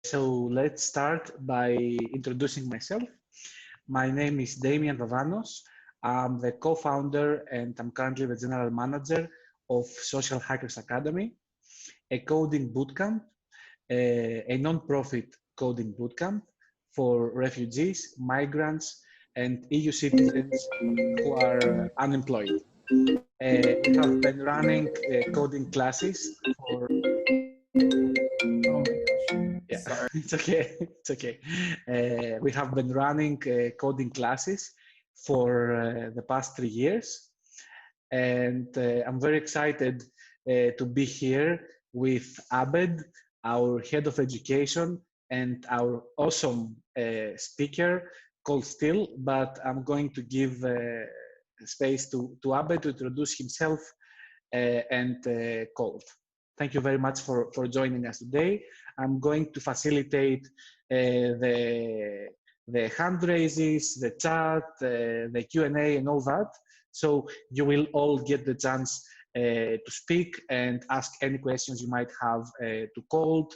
So let's start by introducing myself. My name is Damian Vavanos. I'm the co-founder and I'm currently the general manager of Social Hackers Academy, a coding bootcamp, a non-profit coding bootcamp for refugees, migrants, and EU citizens who are unemployed. We have been running coding classes for. Oh my gosh. Yeah, Sorry. it's okay. It's okay. We have been running coding classes for the past 3 years, and I'm very excited to be here with Abed, our head of education, and our awesome speaker, Colt Steele. But I'm going to give space to Abed to introduce himself and Colt. Thank you very much for joining us today. I'm going to facilitate the hand raises, the chat, the Q&A and all that. So you will all get the chance to speak and ask any questions you might have to Colt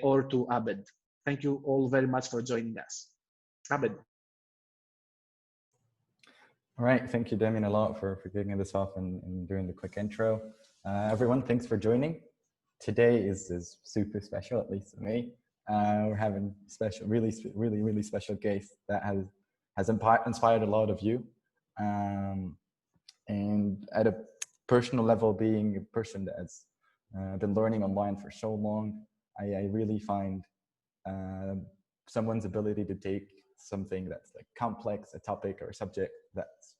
or to Abed. Thank you all very much for joining us. Abed. All right, thank you, Damien, a lot for kicking this off and doing the quick intro. Everyone, thanks for joining. Today is super special, at least for me. We're having special, really special guest that has inspired a lot of you. And at a personal level, being a person that has been learning online for so long, I really find someone's ability to take something that's like complex, a topic or a subject that's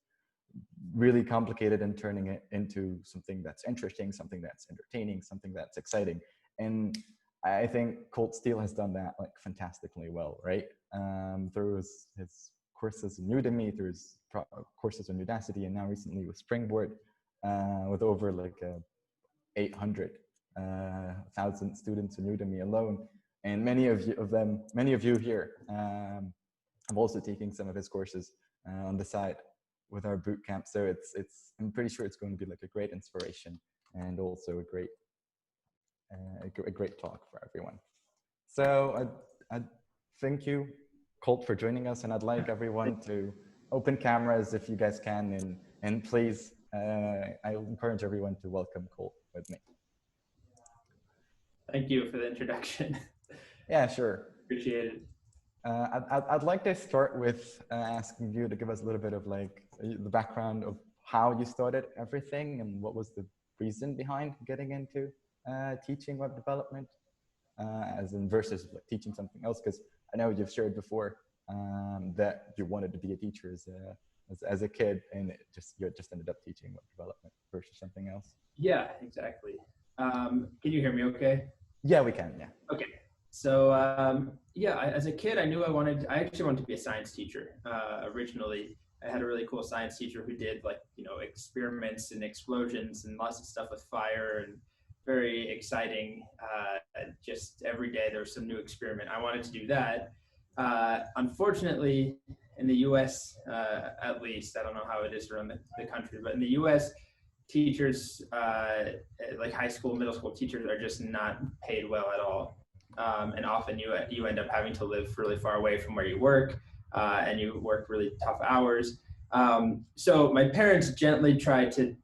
really complicated and turning it into something that's interesting, something that's entertaining, something that's exciting. And I think Colt Steele has done that like fantastically well, right? Through his courses in Udemy, through his courses on Udacity, and now recently with Springboard, with over like 800,000 students in Udemy alone. And many of you here, I'm also taking some of his courses on the side with our bootcamp. So I'm pretty sure it's going to be like a great inspiration and also a great talk for everyone. So I thank you, Colt, for joining us, and I'd like everyone to open cameras if you guys can, and please, I encourage everyone to welcome Colt with me. Thank you for the introduction. Yeah, sure. Appreciate it. I'd like to start with asking you to give us a little bit of like the background of how you started everything and what was the reason behind getting into teaching web development, as in versus like teaching something else. Because I know you've shared before that you wanted to be a teacher as a kid, and you just ended up teaching web development versus something else. Yeah, exactly. Can you hear me okay? Yeah, we can, yeah. Okay. So yeah, as a kid, I knew I actually wanted to be a science teacher. Originally, I had a really cool science teacher who did like, experiments and explosions and lots of stuff with fire, and very exciting. Just every day there was some new experiment. I wanted to do that. Unfortunately, in the US, at least, I don't know how it is around the country, but in the US, teachers, like high school, middle school teachers, are just not paid well at all. And often you end up having to live really far away from where you work, and you work really tough hours. So my parents gently tried to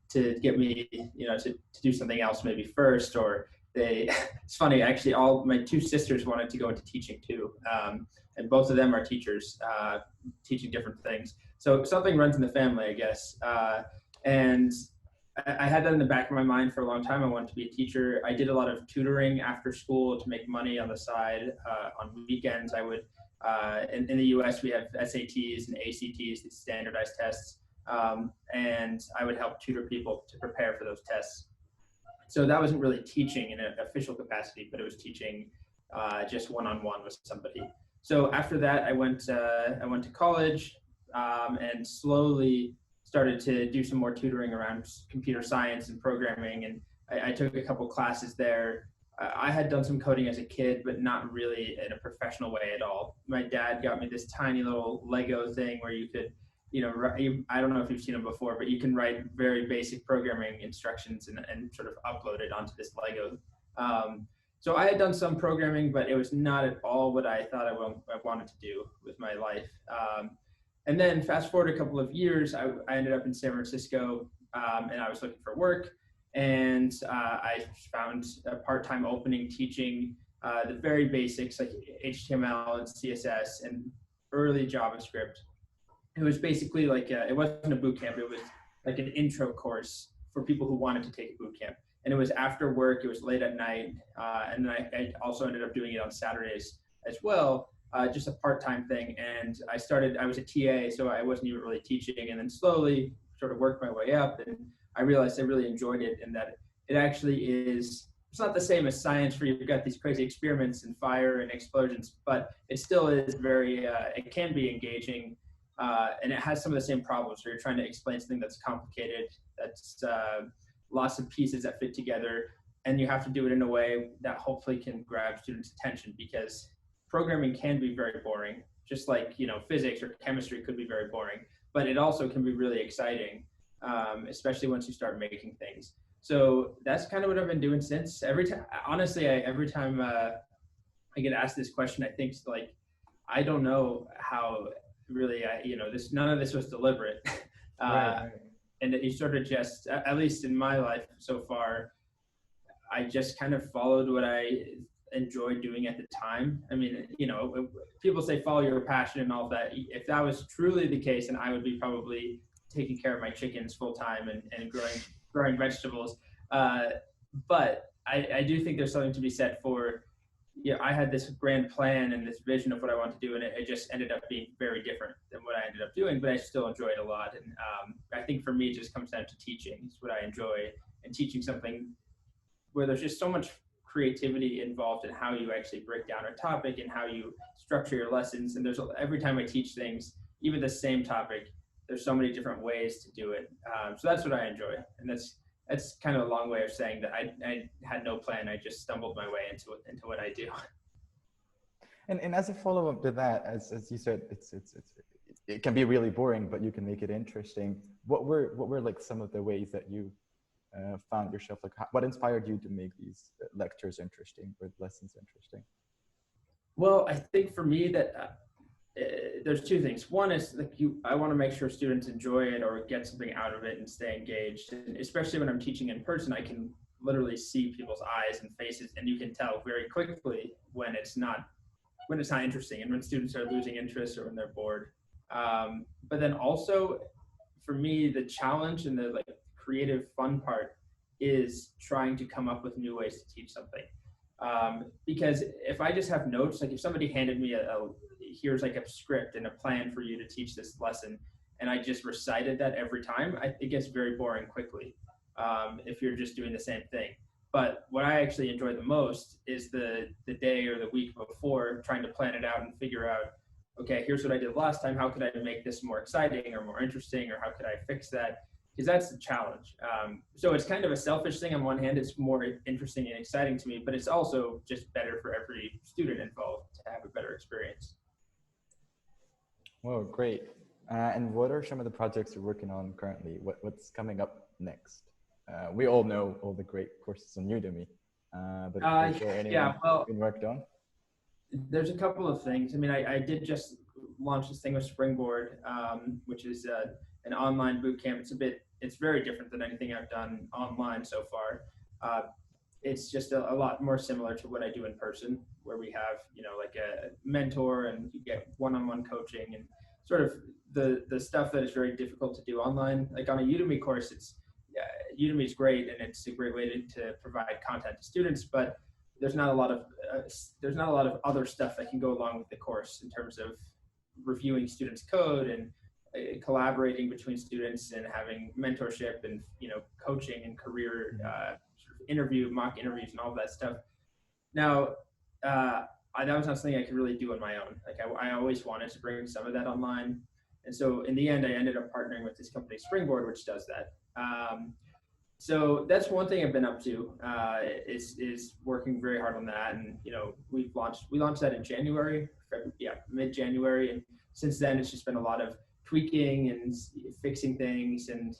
get me, to do something else maybe first, or it's funny, actually, all my two sisters wanted to go into teaching too. And both of them are teachers, teaching different things. So something runs in the family, I guess. And I had that in the back of my mind for a long time. I wanted to be a teacher. I did a lot of tutoring after school to make money on the side. On weekends, I would, in the US, we have SATs and ACTs, these standardized tests. And I would help tutor people to prepare for those tests. So that wasn't really teaching in an official capacity, but it was teaching just one-on-one with somebody. So after that, I went to college, and slowly started to do some more tutoring around computer science and programming, and I took a couple classes there. I had done some coding as a kid, but not really in a professional way at all. My dad got me this tiny little Lego thing where you could, I don't know if you've seen them before, but you can write very basic programming instructions and sort of upload it onto this Lego. So I had done some programming, but it was not at all what I thought I wanted to do with my life. And then fast forward a couple of years, I ended up in San Francisco, and I was looking for work. And I found a part-time opening teaching the very basics like HTML and CSS and early JavaScript. It was basically like it wasn't a boot camp. It was like an intro course for people who wanted to take a boot camp. And it was after work. It was late at night, and then I also ended up doing it on Saturdays as well, just a part-time thing. And I was a TA, so I wasn't even really teaching. And then slowly sort of worked my way up, and I realized I really enjoyed it, and that it actually is. It's not the same as science where you've got these crazy experiments and fire and explosions, but it still is very. It can be engaging. And it has some of the same problems where you're trying to explain something that's complicated, that's lots of pieces that fit together, and you have to do it in a way that hopefully can grab students' attention, because programming can be very boring, just like, physics or chemistry could be very boring, but it also can be really exciting, especially once you start making things. So that's kind of what I've been doing since. Every time I get asked this question, I think like, I don't know how really, none of this was deliberate. Right. And you sort of just, at least in my life so far, I just kind of followed what I enjoyed doing at the time. I mean, people say follow your passion and all that. If that was truly the case, then I would be probably taking care of my chickens full time and growing vegetables. But I do think there's something to be said for, I had this grand plan and this vision of what I want to do, and it just ended up being very different than what I ended up doing, but I still enjoy it a lot. And I think for me, it just comes down to teaching. It's what I enjoy, and teaching something where there's just so much creativity involved in how you actually break down a topic and how you structure your lessons. And every time I teach things, even the same topic, there's so many different ways to do it. So that's what I enjoy. And that's kind of a long way of saying that I had no plan. I just stumbled my way into what I do. And as a follow-up to that, as you said, it can be really boring, but you can make it interesting. What were like some of the ways that you found yourself, like what inspired you to make these lectures interesting or lessons interesting? Well, I think for me that there's two things. One is like I want to make sure students enjoy it or get something out of it and stay engaged. And especially when I'm teaching in person, I can literally see people's eyes and faces, and you can tell very quickly when it's not interesting and when students are losing interest or when they're bored. But then also for me, the challenge and the like creative fun part is trying to come up with new ways to teach something. Because if I just have notes, like if somebody handed me here's like a script and a plan for you to teach this lesson, and I just recited that every time, it gets very boring quickly if you're just doing the same thing. But what I actually enjoy the most is the day or the week before, trying to plan it out and figure out, okay, here's what I did last time. How could I make this more exciting or more interesting, or how could I fix that? Because that's the challenge. So it's kind of a selfish thing. On one hand, it's more interesting and exciting to me, but it's also just better for every student involved to have a better experience. Well, great. And what are some of the projects you're working on currently? What's coming up next? We all know all the great courses on Udemy, but is there anyone being worked on? There's a couple of things. I mean, I did just launch this thing with Springboard, which is an online boot camp. It's very different than anything I've done online so far. It's just a lot more similar to what I do in person, where we have, like a mentor and you get one-on-one coaching and sort of the stuff that is very difficult to do online. Like on a Udemy course, Udemy is great and it's a great way to provide content to students, but there's not a lot of other stuff that can go along with the course in terms of reviewing students' code and collaborating between students and having mentorship and coaching and career mock interviews and all that stuff. Now that was not something I could really do on my own. Like I always wanted to bring some of that online, and so in the end I ended up partnering with this company Springboard, which does that. So that's one thing I've been up to, is working very hard on that. And, we launched that in January, mid-January. And since then, it's just been a lot of tweaking and fixing things and,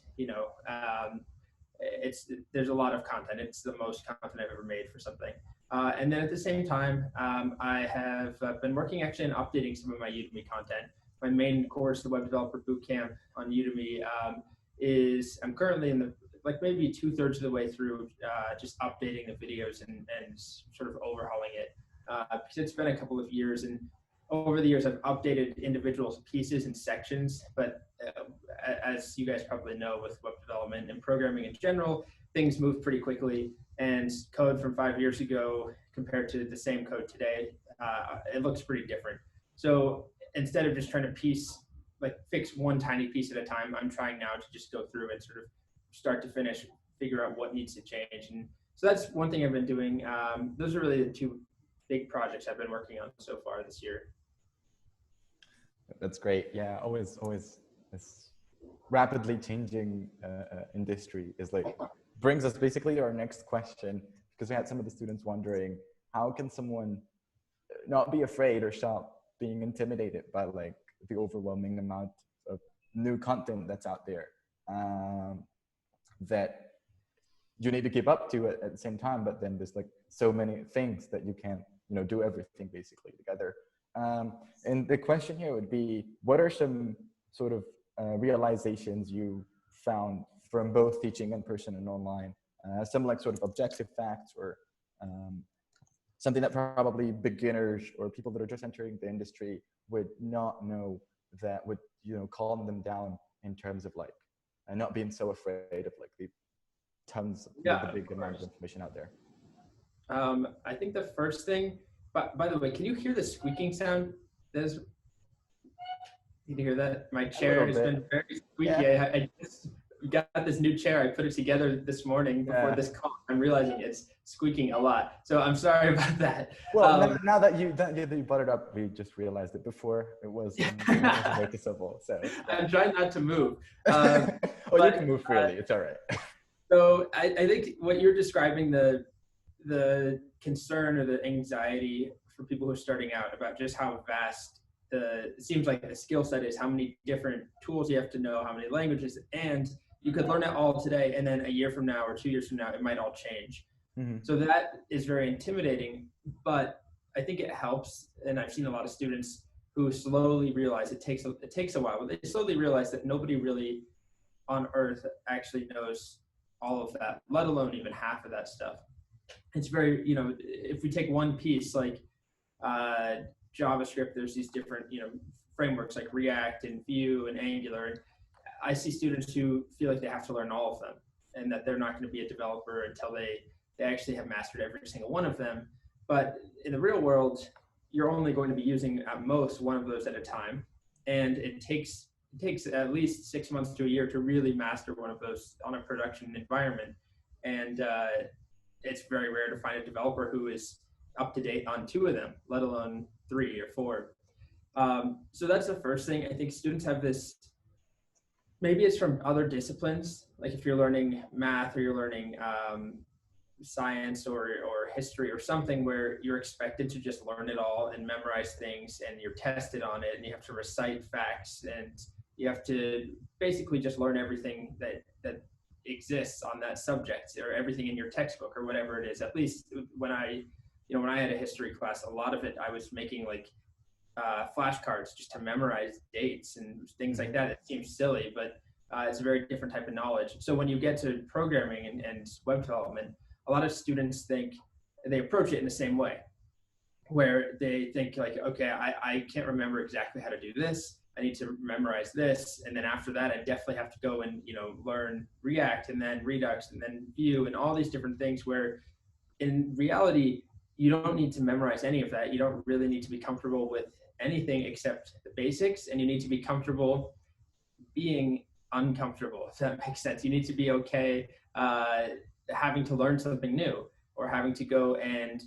there's a lot of content. It's the most content I've ever made for something. And then at the same time, I have been working actually on updating some of my Udemy content. My main course, the Web Developer Bootcamp on Udemy, I'm currently in the maybe 2/3 of the way through, just updating the videos and sort of overhauling it. Because it's been a couple of years, and over the years I've updated individual pieces and sections, but as you guys probably know, with web development and programming in general, things move pretty quickly, and code from 5 years ago compared to the same code today, it looks pretty different. So instead of just trying to fix one tiny piece at a time, I'm trying now to just go through and sort of start to finish, figure out what needs to change. And so that's one thing I've been doing. Those are really the two big projects I've been working on so far this year. That's great. Yeah, always this rapidly changing industry is brings us basically to our next question, because we had some of the students wondering, how can someone not be afraid or stop being intimidated by the overwhelming amount of new content that's out there, that you need to keep up to it at the same time, but then there's so many things that you can't do everything basically together. And the question here would be, what are some sort of realizations you found from both teaching in person and online? Some sort of objective facts, or something that probably beginners or people that are just entering the industry would not know, that would calm them down in terms of and not being so afraid of the tons of the big amount of information out there. I think the first thing, by the way, can you hear the squeaking sound? You can hear that? My chair has been very squeaky. Yeah. I just got this new chair. I put it together this morning before this call. I'm realizing it's squeaking a lot. So I'm sorry about that. Well, now that you brought it up, we just realized it before. It was noticeable. So I'm trying not to move. You can move freely. It's all right. So I think what you're describing, the concern or the anxiety for people who are starting out about just how vast it seems like the skill set is, how many different tools you have to know, how many languages, and you could learn it all today, and then a year from now or 2 years from now, it might all change. Mm-hmm. So that is very intimidating, but I think it helps. And I've seen a lot of students who slowly realize it takes a while, but they slowly realize that nobody really on earth actually knows all of that, let alone even half of that stuff. It's very, if we take one piece like JavaScript, there's these different, frameworks like React and Vue and Angular. And I see students who feel like they have to learn all of them, and that they're not going to be a developer until they actually have mastered every single one of them. But in the real world, you're only going to be using at most one of those at a time. And it takes at least 6 months to a year to really master one of those on a production environment. And it's very rare to find a developer who is up to date on 2 of them, let alone 3 or 4. So that's the first thing. I think students have this, maybe it's from other disciplines, like if you're learning math or you're learning science or history or something, where you're expected to just learn it all and memorize things, and you're tested on it, and you have to recite facts, and you have to basically just learn everything that exists on that subject, or everything in your textbook or whatever it is. At least when I had a history class, a lot of it I was making flashcards just to memorize dates and things like that. It seems silly, but it's a very different type of knowledge. So when you get to programming and web development, a lot of students they approach it in the same way, where they think okay, I can't remember exactly how to do this. I need to memorize this. And then after that, I definitely have to go and, learn React and then Redux and then Vue and all these different things, where in reality, you don't need to memorize any of that. You don't really need to be comfortable with anything except the basics, and you need to be comfortable being uncomfortable, if that makes sense. You need to be okay having to learn something new, or having to go and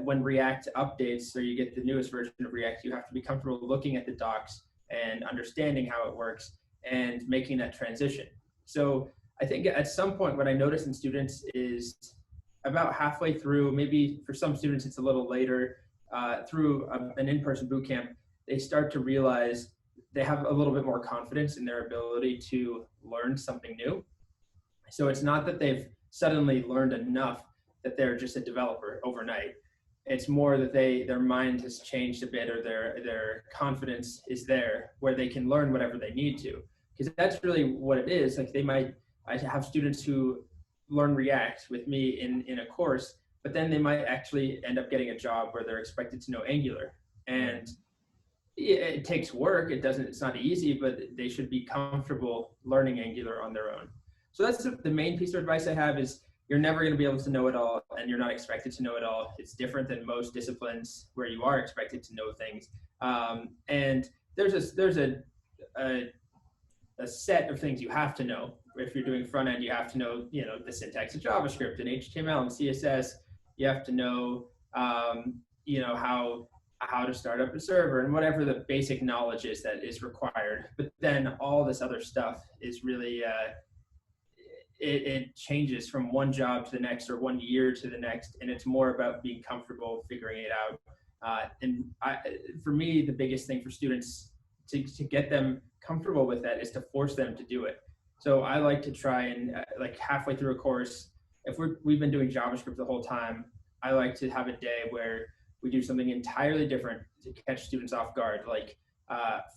when React updates, or you get the newest version of React, you have to be comfortable looking at the docs and understanding how it works and making that transition. So I think at some point what I notice in students is about halfway through, maybe for some students it's a little later, through an in-person boot camp, they start to realize they have a little bit more confidence in their ability to learn something new. So it's not that they've suddenly learned enough that they're just a developer overnight. It's more that their mind has changed a bit, or their confidence is there where they can learn whatever they need to. Because that's really what it is. Like I have students who learn React with me in a course, but then they might actually end up getting a job where they're expected to know Angular. And it takes work. It's not easy, but they should be comfortable learning Angular on their own. So that's the main piece of advice I have is you're never going to be able to know it all, and you're not expected to know it all. It's different than most disciplines where you are expected to know things. And there's a set of things you have to know. If you're doing front end, you have to know, the syntax of JavaScript and HTML and CSS. You have to know, how to start up a server and whatever the basic knowledge is that is required. But then all this other stuff is really, it changes from one job to the next or 1 year to the next. And it's more about being comfortable figuring it out. For me, the biggest thing for students to get them comfortable with that is to force them to do it. So I like to try and like halfway through a course, if we've been doing JavaScript the whole time, I like to have a day where we do something entirely different to catch students off guard, like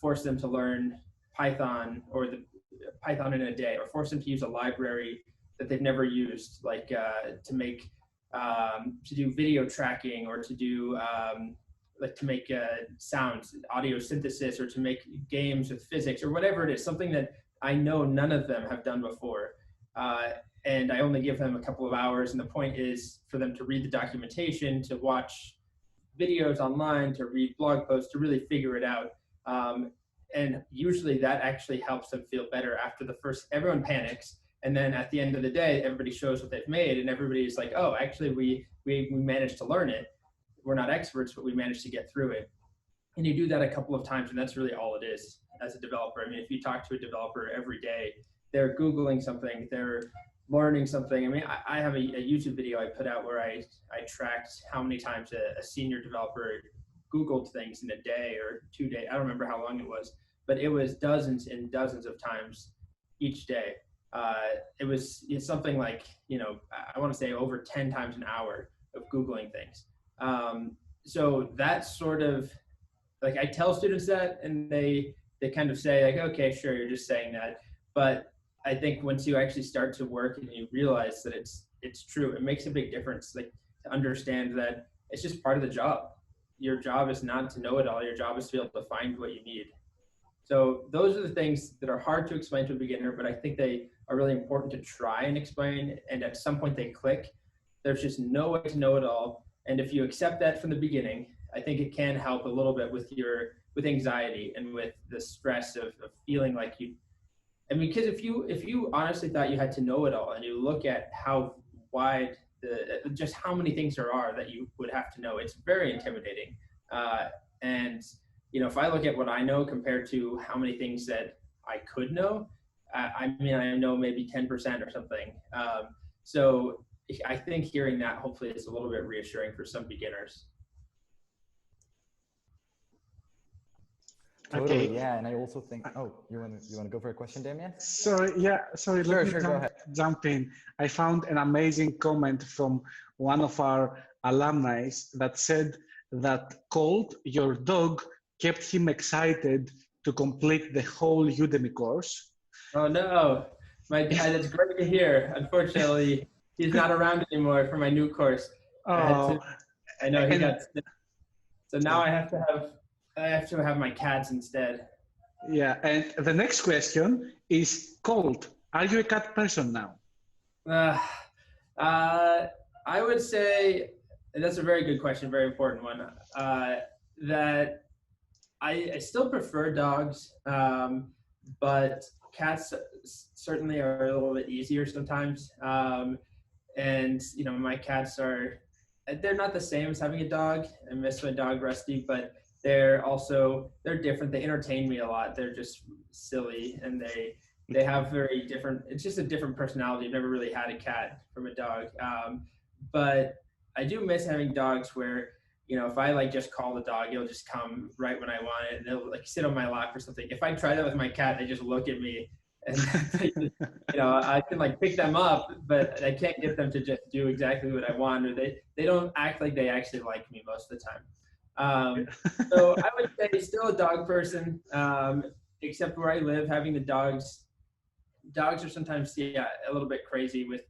force them to learn Python or the Python in a day, or force them to use a library that they've never used, like to do video tracking, or to do to make sounds, audio synthesis, or to make games with physics, or whatever it is, something that I know none of them have done before. And I only give them a couple of hours, and the point is for them to read the documentation, to watch videos online, to read blog posts, to really figure it out. And usually that actually helps them feel better after everyone panics. And then at the end of the day, everybody shows what they've made, and everybody's like, oh, actually we managed to learn it. We're not experts, but we managed to get through it. And you do that a couple of times, and that's really all it is as a developer. I mean, if you talk to a developer every day, they're Googling something, they're learning something. I mean, I have a YouTube video I put out where I tracked how many times a senior developer Googled things in a day or 2 days. I don't remember how long it was, but it was dozens and dozens of times each day. It's something like, I want to say over 10 times an hour of Googling things. So that's sort of like, I tell students that, and they kind of say like, okay, sure, you're just saying that. But I think once you actually start to work and you realize that it's true, it makes a big difference. Like, to understand that it's just part of the job. Your job is not to know it all. Your job is to be able to find what you need. So those are the things that are hard to explain to a beginner, but I think they are really important to try and explain. And at some point they click. There's just no way to know it all. And if you accept that from the beginning, I think it can help a little bit with anxiety and with the stress of feeling like because if you honestly thought you had to know it all, and you look at how wide just how many things there are that you would have to know, it's very intimidating. And if I look at what I know compared to how many things that I could know, I know maybe 10% or something. So I think hearing that hopefully is a little bit reassuring for some beginners. Totally, Okay. yeah, and I also think. Oh, you want to go for a question, Damien? Sorry. Sure, Let me go ahead. jump in. I found an amazing comment from one of our alumni that said that Colt, your dog, kept him excited to complete the whole Udemy course. Oh no, that's great to hear. Unfortunately, he's not around anymore for my new course. Oh, I know he got sick. So now I have to have my cats instead. Yeah, and the next question is, Colt, are you a cat person now? I would say that's a very good question, very important one. That I still prefer dogs, but cats certainly are a little bit easier sometimes. And my cats they're not the same as having a dog. I miss my dog Rusty, but they're different. They entertain me a lot. They're just silly, and they have very different, it's just a different personality. I've never really had a cat from a dog. But I do miss having dogs where, if I just call the dog, it'll just come right when I want it, and they'll sit on my lap or something. If I try that with my cat, they just look at me And I can like pick them up, but I can't get them to just do exactly what I want, or they don't act like they actually like me most of the time. So I would say still a dog person, except where I live, having the dogs are sometimes a little bit crazy with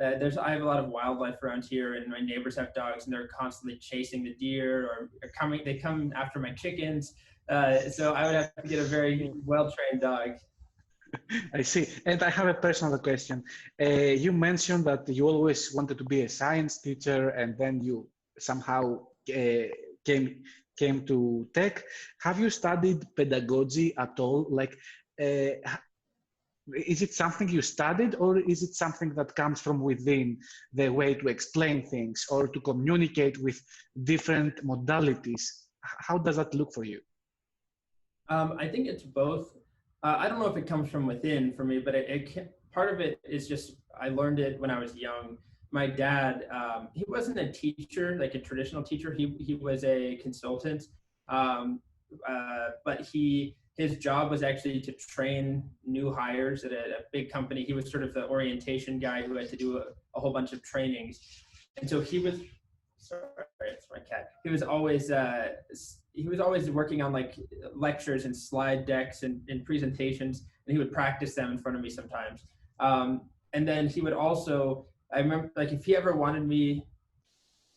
I have a lot of wildlife around here, and my neighbors have dogs, and they're constantly chasing the deer or they come after my chickens. So I would have to get a very well-trained dog. I see. And I have a personal question. You mentioned that you always wanted to be a science teacher, and then you somehow came to tech. Have you studied pedagogy at all? Like, is it something you studied, or is it something that comes from within, the way to explain things or to communicate with different modalities? How does that look for you? I think it's both. I don't know if it comes from within for me, but part of it is just I learned it when I was young. My dad, he wasn't a teacher, like a traditional teacher. He was a consultant, but his job was actually to train new hires at a big company. He was sort of the orientation guy who had to do a whole bunch of trainings. And so he was, sorry, it's my cat. He was always working on like lectures and slide decks and presentations, and he would practice them in front of me sometimes. And then he would also, I remember like if he ever wanted me,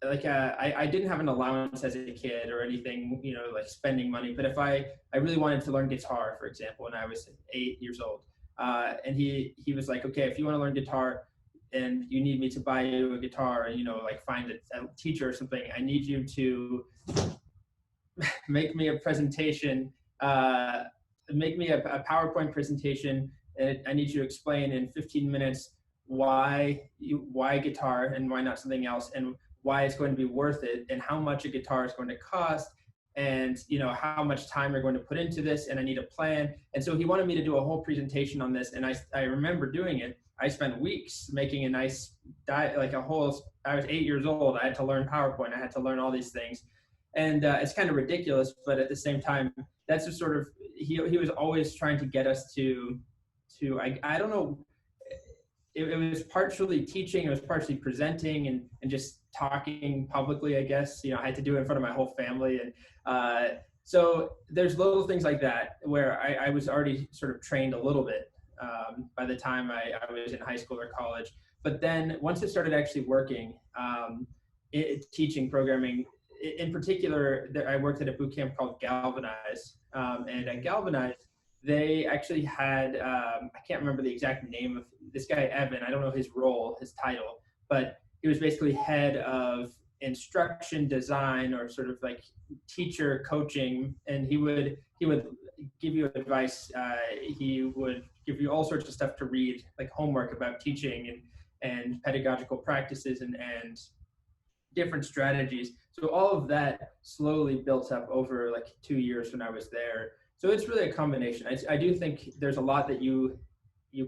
like I didn't have an allowance as a kid or anything, like spending money, but if I really wanted to learn guitar, for example, when I was 8 years old, and he was like, okay, if you want to learn guitar and you need me to buy you a guitar and like find a teacher or something, I need you to make me a presentation, make me a PowerPoint presentation, and I need you to explain in 15 minutes why guitar and why not something else, and why it's going to be worth it, and how much a guitar is going to cost, and how much time you're going to put into this, and I need a plan. And so he wanted me to do a whole presentation on this, and I remember doing it. I spent weeks making a nice I was 8 years old. I had to learn PowerPoint. I had to learn all these things. And it's kind of ridiculous, but at the same time, that's just sort of, he was always trying to get us to I don't know, it was partially teaching, it was partially presenting and just talking publicly, I guess. I had to do it in front of my whole family. And so there's little things like that where I was already sort of trained a little bit by the time I was in high school or college. But then once I started actually working, teaching programming, in particular, I worked at a boot camp called Galvanize. And at Galvanize, they actually had, I can't remember the exact name of this guy, Evan. I don't know his role, his title, but he was basically head of instruction design, or sort of like teacher coaching. And he would give you advice. He would give you all sorts of stuff to read, like homework about teaching and pedagogical practices and different strategies. So all of that slowly built up over like 2 years when I was there. So it's really a combination. I do think there's a lot that you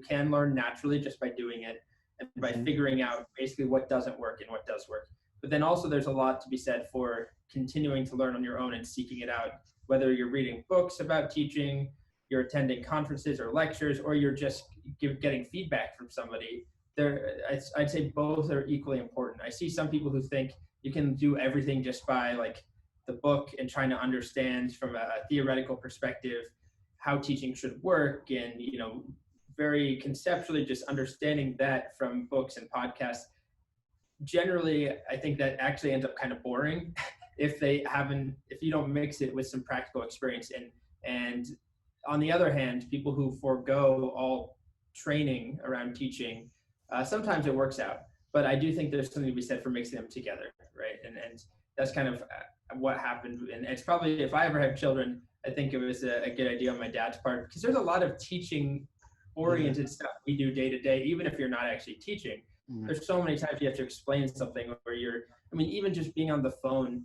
can learn naturally just by doing it and by figuring out basically what doesn't work and what does work. But then also there's a lot to be said for continuing to learn on your own and seeking it out, whether you're reading books about teaching, you're attending conferences or lectures, or you're just getting feedback from somebody. I'd say both are equally important. I see some people who think you can do everything just by like the book and trying to understand from a theoretical perspective how teaching should work, and very conceptually just understanding that from books and podcasts. Generally, I think that actually ends up kind of boring if you don't mix it with some practical experience. And on the other hand, people who forego all training around teaching, sometimes it works out. But I do think there's something to be said for mixing them together, right? And that's kind of what happened. And it's probably, if I ever have children, I think it was a good idea on my dad's part, because there's a lot of teaching oriented stuff we do day to day, even if you're not actually teaching. There's so many times you have to explain something where even just being on the phone,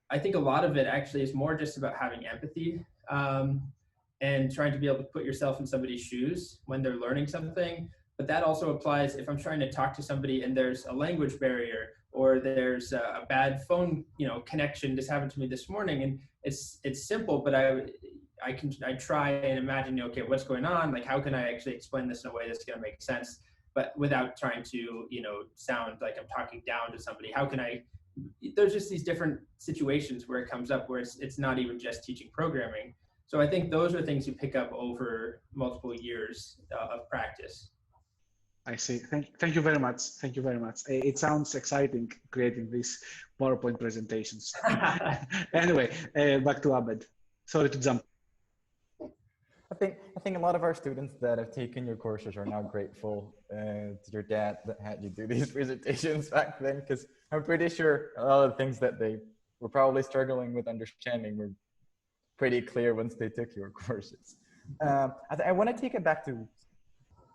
I think a lot of it actually is more just about having empathy and trying to be able to put yourself in somebody's shoes when they're learning something. But that also applies if I'm trying to talk to somebody and there's a language barrier, or there's a bad phone, connection. This happened to me this morning, and it's simple, but I try and imagine, okay, what's going on? Like, how can I actually explain this in a way that's going to make sense, but without trying to, sound like I'm talking down to somebody? How can I, there's just these different situations where it comes up where it's not even just teaching programming. So I think those are things you pick up over multiple years of practice. I see. Thank you very much. Thank you very much. It sounds exciting creating these PowerPoint presentations. Anyway, back to Abed. Sorry to jump. I think a lot of our students that have taken your courses are now grateful to your dad that had you do these presentations back then, because I'm pretty sure a lot of the things that they were probably struggling with understanding were pretty clear once they took your courses. I want to take it back to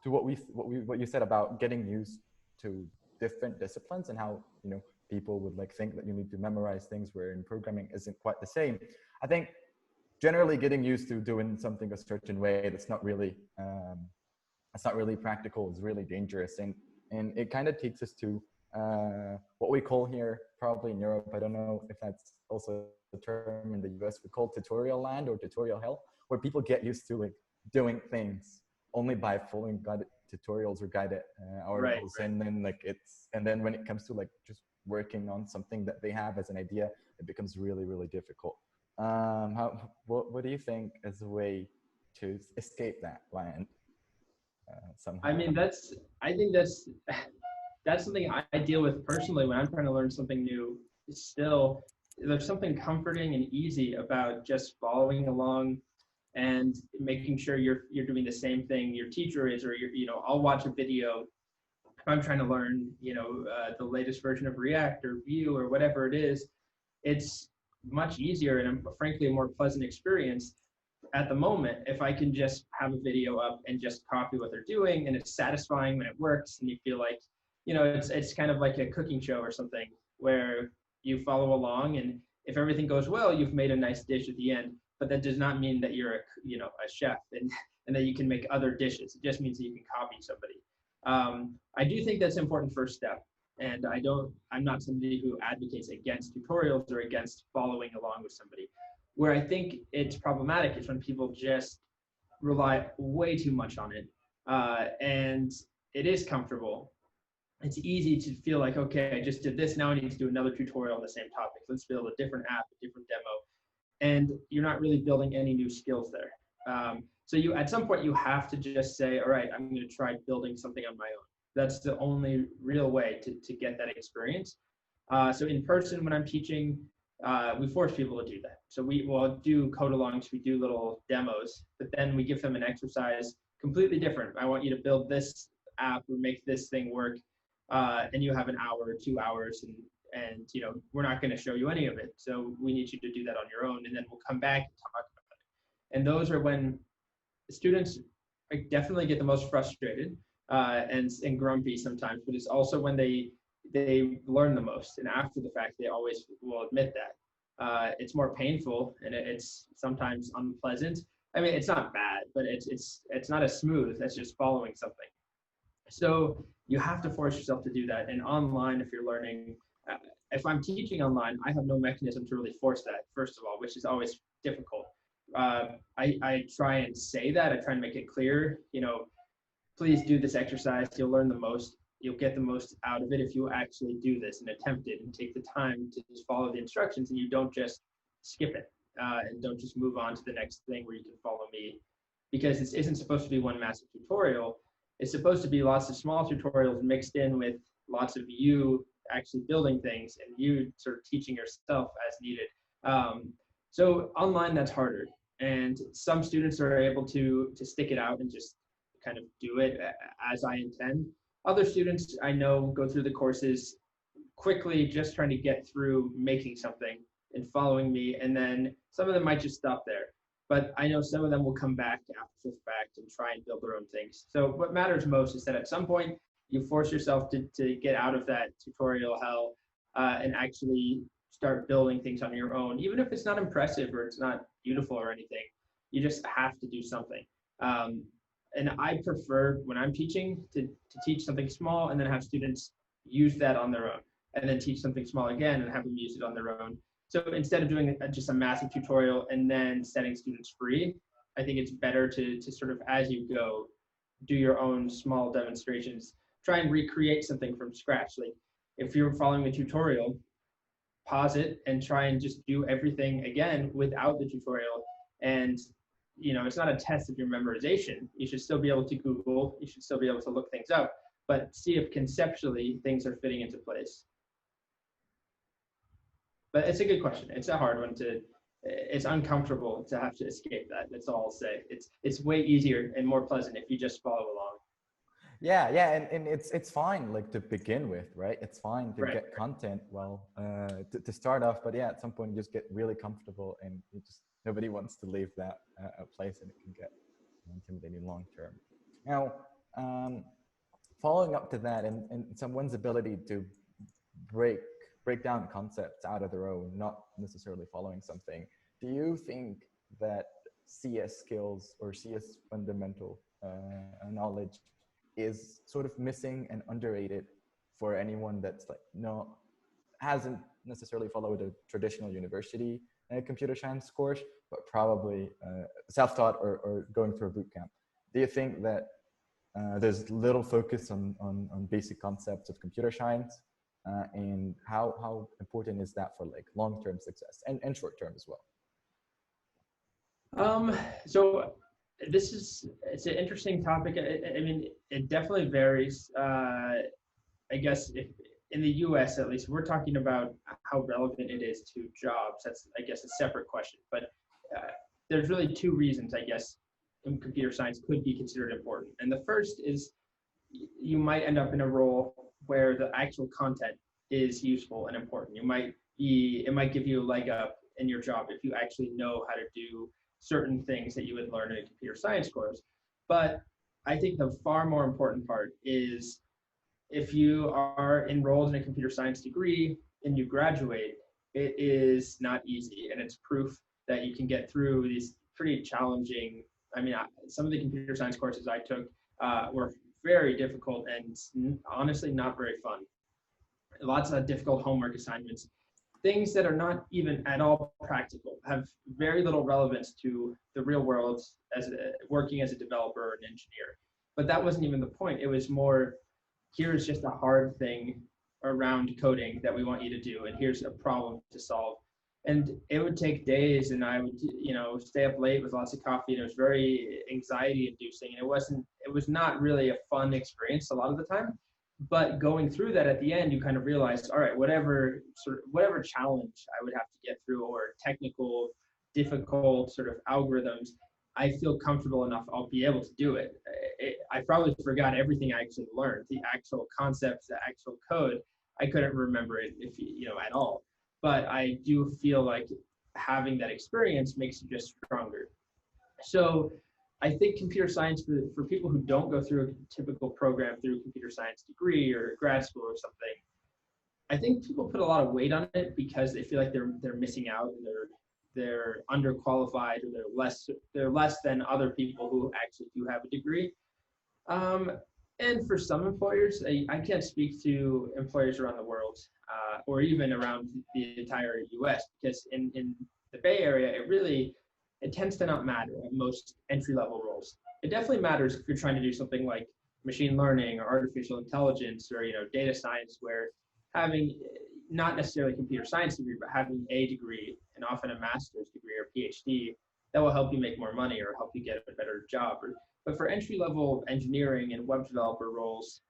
what you said about getting used to different disciplines and how people would think that you need to memorize things, where in programming isn't quite the same. I think generally getting used to doing something a certain way that's not really practical is really dangerous, and it kind of takes us to what we call here, probably in Europe, I don't know if that's also the term in the US, we call tutorial land or tutorial hell, where people get used to doing things only by following guided tutorials or guided articles, right. And then when it comes to just working on something that they have as an idea, it becomes really, really difficult. What do you think is a way to escape that land somehow? I mean, I think that's something I deal with personally when I'm trying to learn something new. Still, there's something comforting and easy about just following along and making sure you're doing the same thing your teacher is, or I'll watch a video if I'm trying to learn the latest version of React or Vue or whatever it is. It's much easier and frankly a more pleasant experience at the moment if I can just have a video up and just copy what they're doing, and it's satisfying when it works, and you feel like it's kind of like a cooking show or something where you follow along, and if everything goes well, you've made a nice dish at the end. But that does not mean that you're a chef and that you can make other dishes. It just means that you can copy somebody. I do think that's an important first step. And I'm not somebody who advocates against tutorials or against following along with somebody. Where I think it's problematic is when people just rely way too much on it. And it is comfortable. It's easy to feel like, okay, I just did this, now I need to do another tutorial on the same topic. Let's build a different app, a different demo. And you're not really building any new skills there. So at some point you have to just say, all right, I'm going to try building something on my own. That's the only real way to get that experience. So in person, when I'm teaching, we force people to do that. So we'll do code alongs, we do little demos, but then we give them an exercise completely different. I want you to build this app or make this thing work. And you have an hour or 2 hours, and we're not going to show you any of it. So we need you to do that on your own, and then we'll come back and talk about it. And those are when students definitely get the most frustrated and grumpy sometimes, but it's also when they learn the most. And after the fact, they always will admit that. It's more painful, and it's sometimes unpleasant. I mean, it's not bad, but it's not as smooth as just following something. So you have to force yourself to do that. And online, if you're learning, if I'm teaching online, I have no mechanism to really force that, first of all, which is always difficult. I try and say that. I try and make it clear, please do this exercise. You'll learn the most. You'll get the most out of it if you actually do this and attempt it and take the time to just follow the instructions, and you don't just skip it and don't just move on to the next thing where you can follow me, because this isn't supposed to be one massive tutorial. It's supposed to be lots of small tutorials mixed in with lots of you actually building things and you sort of teaching yourself as needed. So online, that's harder. And some students are able to stick it out and just kind of do it as I intend. Other students I know go through the courses quickly, just trying to get through making something and following me. And then some of them might just stop there. But I know some of them will come back after the fact and try and build their own things. So what matters most is that at some point you force yourself to get out of that tutorial hell and actually start building things on your own. Even if it's not impressive or it's not beautiful or anything, you just have to do something. And I prefer, when I'm teaching, to teach something small and then have students use that on their own, and then teach something small again and have them use it on their own. So instead of doing just a massive tutorial and then setting students free, I think it's better to sort of, as you go, do your own small demonstrations, try and recreate something from scratch. Like if you're following a tutorial, pause it and try and just do everything again without the tutorial. And it's not a test of your memorization. You should still be able to Google, you should still be able to look things up, but see if conceptually things are fitting into place. But it's a good question. It's a hard one it's uncomfortable to have to escape that. That's all I'll say. It's way easier and more pleasant if you just follow along. Yeah, and it's fine, like, to begin with, right? It's fine to Right. get content to start off, but yeah, at some point you just get really comfortable, and nobody wants to leave that place, and it can get intimidating long term. Now, following up to that, and someone's ability to break down concepts out of their own, not necessarily following something, do you think that CS skills or CS fundamental knowledge is sort of missing and underrated for anyone that's hasn't necessarily followed a traditional university computer science course, but probably self-taught or going through a boot camp? Do you think that there's little focus on basic concepts of computer science, and how important is that for like long-term success and short-term as well? So it's an interesting topic. I mean, it definitely varies. I guess if in the US, at least, we're talking about how relevant it is to jobs. That's, I guess, a separate question. But there's really two reasons, I guess, in computer science could be considered important. And the first is you might end up in a role where the actual content is useful and important. It might give you a leg up in your job if you actually know how to do certain things that you would learn in a computer science course. But I think the far more important part is if you are enrolled in a computer science degree and you graduate, it is not easy. And it's proof that you can get through these pretty challenging, I mean, some of the computer science courses I took were very difficult and honestly not very fun. Lots of difficult homework assignments, things that are not even at all practical, have very little relevance to the real world as working as a developer or an engineer. But that wasn't even the point. It was more, here's just a hard thing around coding that we want you to do, and here's a problem to solve. And it would take days, and I would, stay up late with lots of coffee, and it was very anxiety inducing, and it was not really a fun experience a lot of the time. But going through that at the end, you kind of realized, all right, whatever challenge I would have to get through, or technical, difficult sort of algorithms, I feel comfortable enough I'll be able to do it. I probably forgot everything I actually learned, the actual concepts, the actual code. I couldn't remember it at all. But I do feel like having that experience makes you just stronger. So I think computer science for people who don't go through a typical program through a computer science degree or grad school or something, I think people put a lot of weight on it because they feel like they're missing out, and they're underqualified, or they're less than other people who actually do have a degree. And for some employers, I can't speak to employers around the world or even around the entire US, because in the Bay Area, it tends to not matter at most entry-level roles. It definitely matters if you're trying to do something like machine learning or artificial intelligence or data science, where having not necessarily a computer science degree, but having a degree, and often a master's degree or PhD, that will help you make more money or help you get a better job. But for entry-level engineering and web developer roles,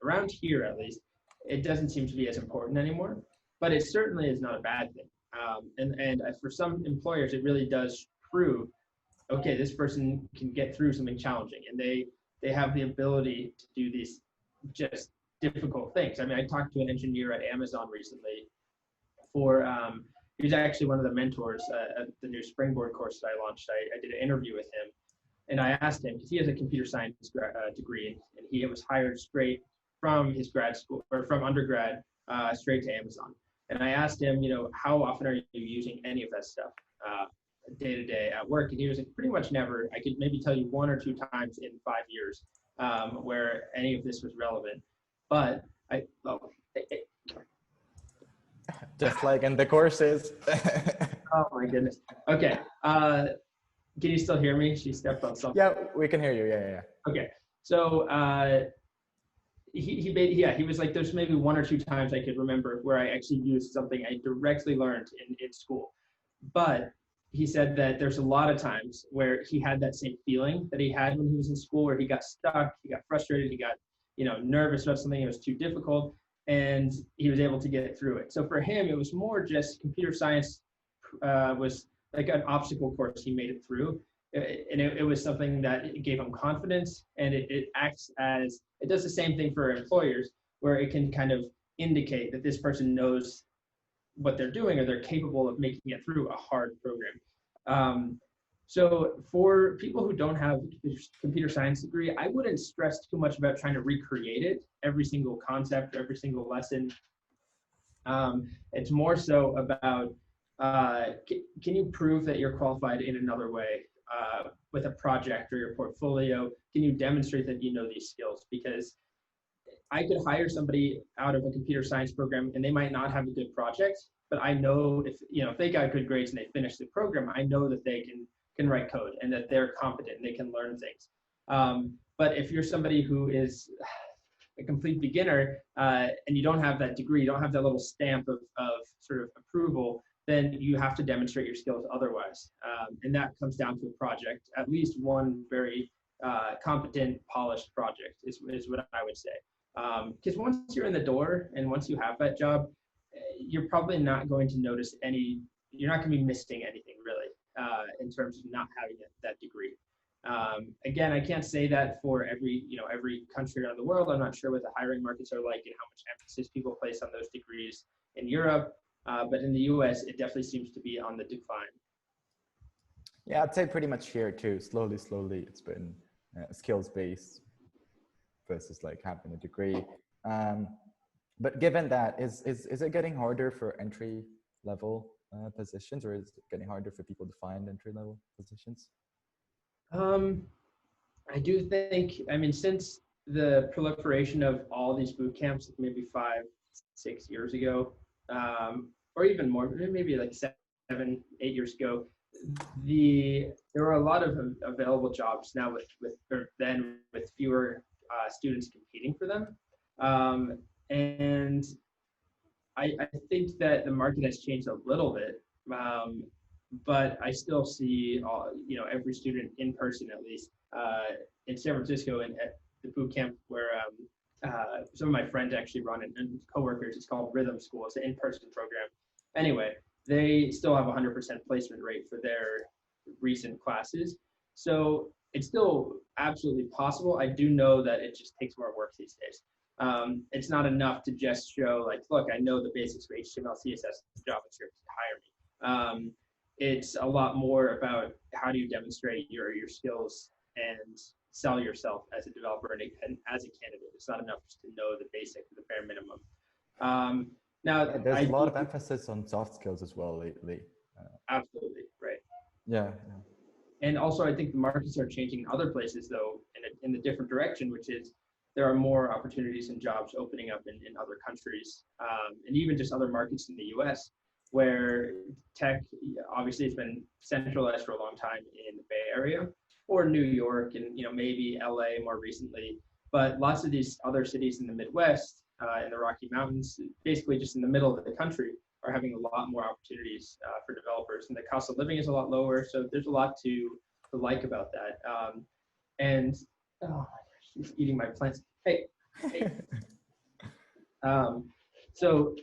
around here at least, it doesn't seem to be as important anymore. But it certainly is not a bad thing. And for some employers, it really does prove, okay, this person can get through something challenging, and they have the ability to do these just difficult things. I mean, I talked to an engineer at Amazon recently he was actually one of the mentors at the new Springboard course that I launched. I did an interview with him, and I asked him, because he has a computer science degree, and he was hired straight from his grad school, or from undergrad, straight to Amazon. And I asked him, how often are you using any of that stuff day to day at work? And he was like, pretty much never. I could maybe tell you 1 or 2 times in 5 years where any of this was relevant. But Just like in the courses. Oh my goodness. Okay. Can you still hear me? She stepped on something. Yeah, we can hear you. Yeah. Okay. So he was like, there's maybe one or two times I could remember where I actually used something I directly learned in school. But he said that there's a lot of times where he had that same feeling that he had when he was in school, where he got stuck, he got frustrated, he got, nervous about something that was too difficult, and he was able to get through it. So for him, it was more just computer science was like an obstacle course he made it through. And it was something that gave him confidence, and it acts as, it does the same thing for employers, where it can kind of indicate that this person knows what they're doing, or they're capable of making it through a hard program. So for people who don't have a computer science degree, I wouldn't stress too much about trying to recreate it, every single concept, every single lesson. It's more so about, can you prove that you're qualified in another way, with a project or your portfolio? Can you demonstrate that you know these skills? Because I could hire somebody out of a computer science program and they might not have a good project, but I know if they got good grades and they finished the program, I know that they can write code and that they're competent and they can learn things. But if you're somebody who is a complete beginner, and you don't have that degree, you don't have that little stamp of sort of approval, then you have to demonstrate your skills otherwise. And that comes down to a project, at least one very competent, polished project is what I would say. Because once you're in the door and once you have that job, you're probably not going to notice you're not going to be missing anything really, in terms of not having that degree. Again, I can't say that for every country around the world. I'm not sure what the hiring markets are like and how much emphasis people place on those degrees in Europe. But in the US, it definitely seems to be on the decline. Yeah, I'd say pretty much here too. Slowly, it's been skills-based versus like having a degree. But given that, is it getting harder for entry-level positions, or is it getting harder for people to find entry-level positions? I do think, since the proliferation of all these boot camps, maybe 5-6 years ago, or even more, maybe like 7-8 years ago, there were a lot of available jobs now with fewer students competing for them. And I think that the market has changed a little bit, but I still see every student in person, at least in San Francisco, and at the boot camp where some of my friends actually run and coworkers. It's called Rhythm School. It's an in-person program. Anyway, they still have 100% placement rate for their recent classes. So it's still absolutely possible. I do know that it just takes more work these days. It's not enough to just show like, look, I know the basics of HTML, CSS, JavaScript, hire me. It's a lot more about how do you demonstrate your skills and sell yourself as a developer and as a candidate. It's not enough just to know the basic, the bare minimum. Now, there's a lot of emphasis on soft skills as well lately. Absolutely, right. Yeah. And also, I think the markets are changing in other places, though, in the different direction, which is there are more opportunities and jobs opening up in other countries, and even just other markets in the US, where tech, obviously, it's been centralized for a long time in the Bay Area or New York and maybe LA more recently. But lots of these other cities in the Midwest, in the Rocky Mountains, basically just in the middle of the country, are having a lot more opportunities for developers, and the cost of living is a lot lower. So there's a lot to like about that. And oh my gosh, she's eating my plants. Hey. So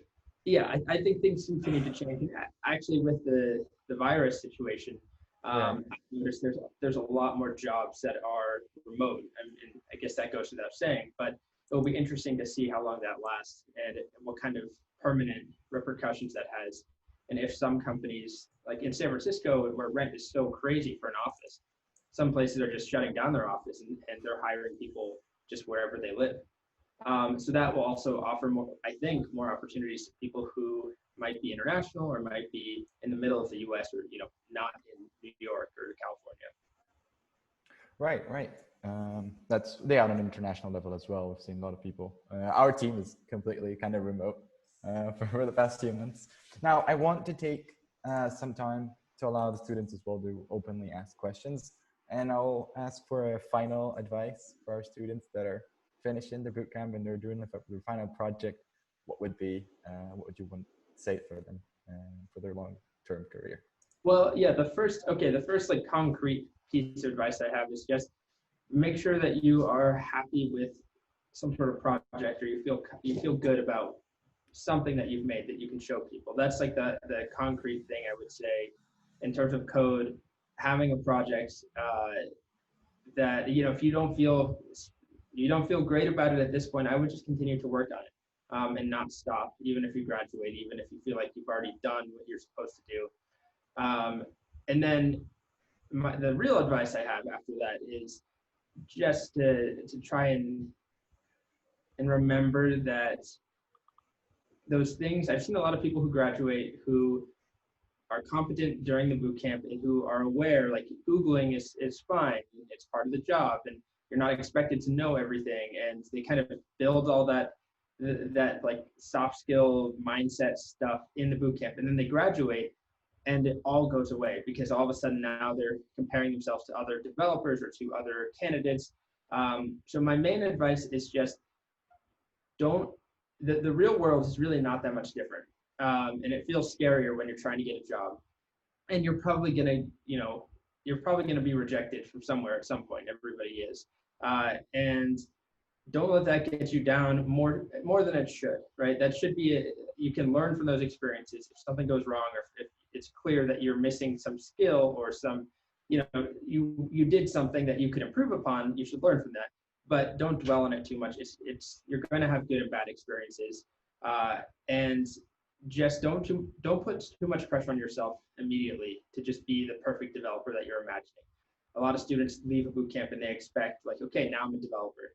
yeah, I think things continue to change. And actually, with the virus situation, I noticed there's a lot more jobs that are remote, and I guess that goes without saying. But it'll be interesting to see how long that lasts and what kind of permanent repercussions that has. And if some companies, like in San Francisco, where rent is so crazy for an office, some places are just shutting down their office and they're hiring people just wherever they live. So that will also offer more opportunities to people who might be international or might be in the middle of the US or, not in New York or California. Right. That's on an international level as well. We've seen a lot of people. Our team is completely kind of remote. for the past few months. Now, I want to take some time to allow the students as well to openly ask questions. And I'll ask for a final advice for our students that are finishing the bootcamp and they're doing their final project. What would you want to say for them for their long-term career? Well, yeah, the first like concrete piece of advice I have is just make sure that you are happy with some sort of project, or you feel good about something that you've made that you can show people. That's like the concrete thing I would say in terms of code. Having a project that, you know, if you don't feel great about it at this point, I would just continue to work on it and not stop, even if you graduate, even if you feel like you've already done what you're supposed to do. And then the real advice I have after that is just to try and remember that those things, I've seen a lot of people who graduate who are competent during the boot camp and who are aware, like Googling is fine, it's part of the job, and you're not expected to know everything, and they kind of build all that like soft skill mindset stuff in the boot camp, and then they graduate and it all goes away because all of a sudden now they're comparing themselves to other developers or to other candidates. So my main advice is just the real world is really not that much different. And it feels scarier when you're trying to get a job. And you're probably gonna be rejected from somewhere at some point. Everybody is. And don't let that get you down more than it should, right? That should be, you can learn from those experiences. If something goes wrong, or if it's clear that you're missing some skill or some, you know, you did something that you could improve upon, you should learn from that. But don't dwell on it too much. You're going to have good and bad experiences, and just don't put too much pressure on yourself immediately to just be the perfect developer that you're imagining. A lot of students leave a boot camp and they expect, like, okay, now I'm a developer.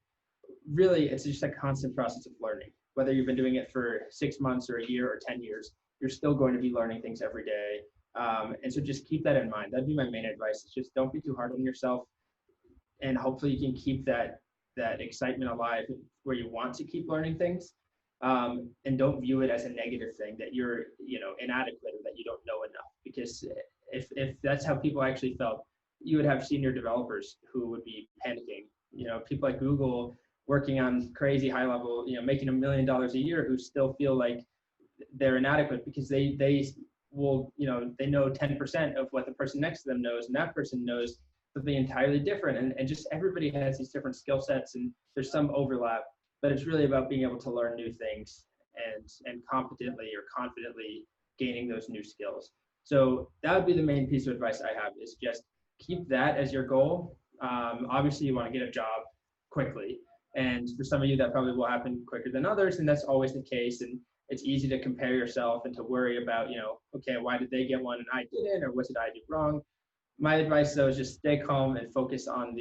Really, it's just a constant process of learning. Whether you've been doing it for 6 months or a year or 10 years, you're still going to be learning things every day. And so just keep that in mind. That'd be my main advice. Is just don't be too hard on yourself, and hopefully you can keep that excitement alive where you want to keep learning things, and don't view it as a negative thing that you're, you know, inadequate or that you don't know enough. Because if that's how people actually felt, you would have senior developers who would be panicking. You know, people at Google working on crazy high level, you know, making $1 million a year, who still feel like they're inadequate because they will, you know, they know 10% of what the person next to them knows, and that person knows something entirely different. And just everybody has these different skill sets, and there's some overlap, but it's really about being able to learn new things and competently or confidently gaining those new skills. So that would be the main piece of advice I have, is just keep that as your goal. Obviously you want to get a job quickly, and for some of you that probably will happen quicker than others, and that's always the case. And it's easy to compare yourself and to worry about, you know, okay, why did they get one and I didn't, or what did I do wrong? My advice though is just stay calm and focus on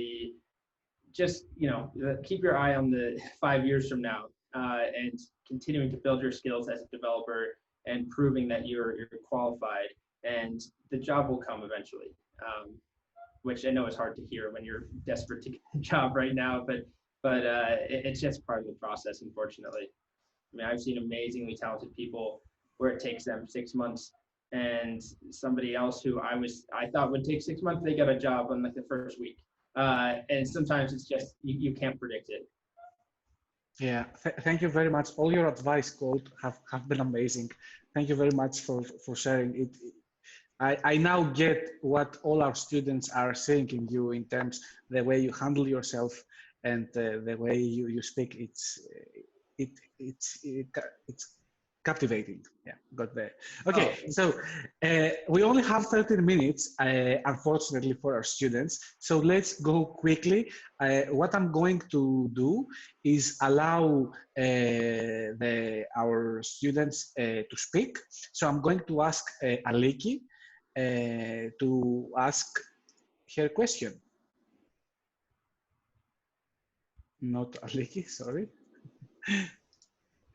keep your eye on the 5 years from now, and continuing to build your skills as a developer and proving that you're qualified, and the job will come eventually. Which I know is hard to hear when you're desperate to get a job right now, but it's just part of the process, unfortunately. I mean, I've seen amazingly talented people where it takes them 6 months, and somebody else who I thought would take 6 months, they got a job on like the first week. And sometimes it's just, you can't predict it. Yeah, thank you very much. All your advice, Colt, have been amazing. Thank you very much for sharing it. I now get what all our students are saying in you in terms the way you handle yourself and the way you speak. It's captivating. Yeah, got there. Okay, so we only have 13 minutes, unfortunately, for our students. So let's go quickly. What I'm going to do is allow our students to speak. So I'm going to ask Aliki to ask her question. Not Aliki, sorry.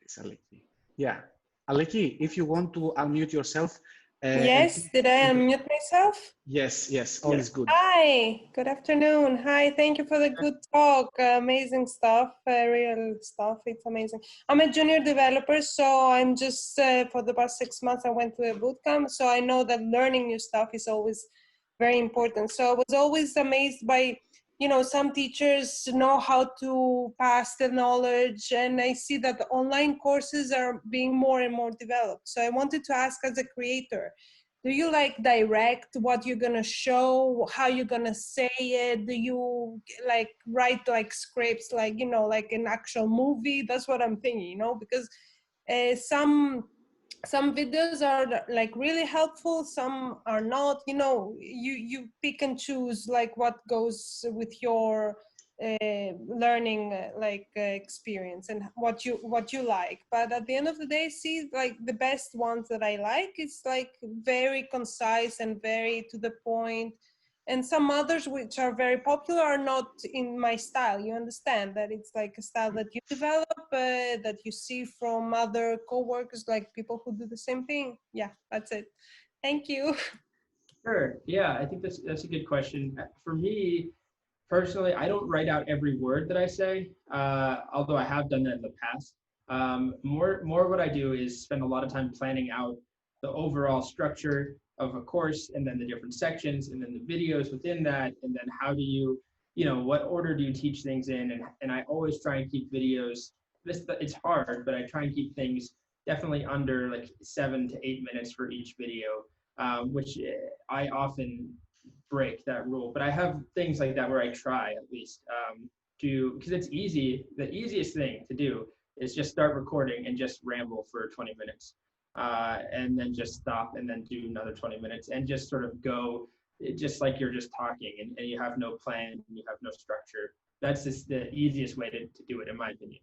It's Aliki. Yeah, Aliki, if you want to unmute yourself And Yes, did I unmute myself? yes, yes, all is good. Hi, good afternoon. Hi, thank you for the good talk. Amazing stuff, real stuff. It's amazing. I'm a junior developer, so I'm just, for the past 6 months, I went to a bootcamp. So I know that learning new stuff is always very important. So I was always amazed by, you know, some teachers know how to pass the knowledge, and I see that the online courses are being more and more developed. So I wanted to ask, as a creator, do you like direct what you're gonna show, how you're gonna say it? Do you like write like scripts, like, you know, like an actual movie? That's what I'm thinking, you know, because some videos are like really helpful, some are not, you know, you pick and choose like what goes with your learning experience and what you like. But at the end of the day, see, like the best ones that I like is like very concise and very to the point, and some others which are very popular are not in my style. You understand that it's like a style that you develop, that you see from other co-workers, like people who do the same thing. Yeah, that's it. Thank you. Sure. Yeah, I think that's a good question. For me, personally, I don't write out every word that I say, although I have done that in the past. More what I do is spend a lot of time planning out the overall structure of a course, and then the different sections, and then the videos within that, and then how do you, what order do you teach things in, and I always try and keep videos. It's hard, but I try and keep things definitely under like 7 to 8 minutes for each video, which I often break that rule. But I have things like that where I try at least because it's easy. The easiest thing to do is just start recording and just ramble for 20 minutes, and then just stop and then do another 20 minutes and just sort of go just like you're just talking, and you have no plan, and you have no structure. That's just the easiest way to do it, in my opinion.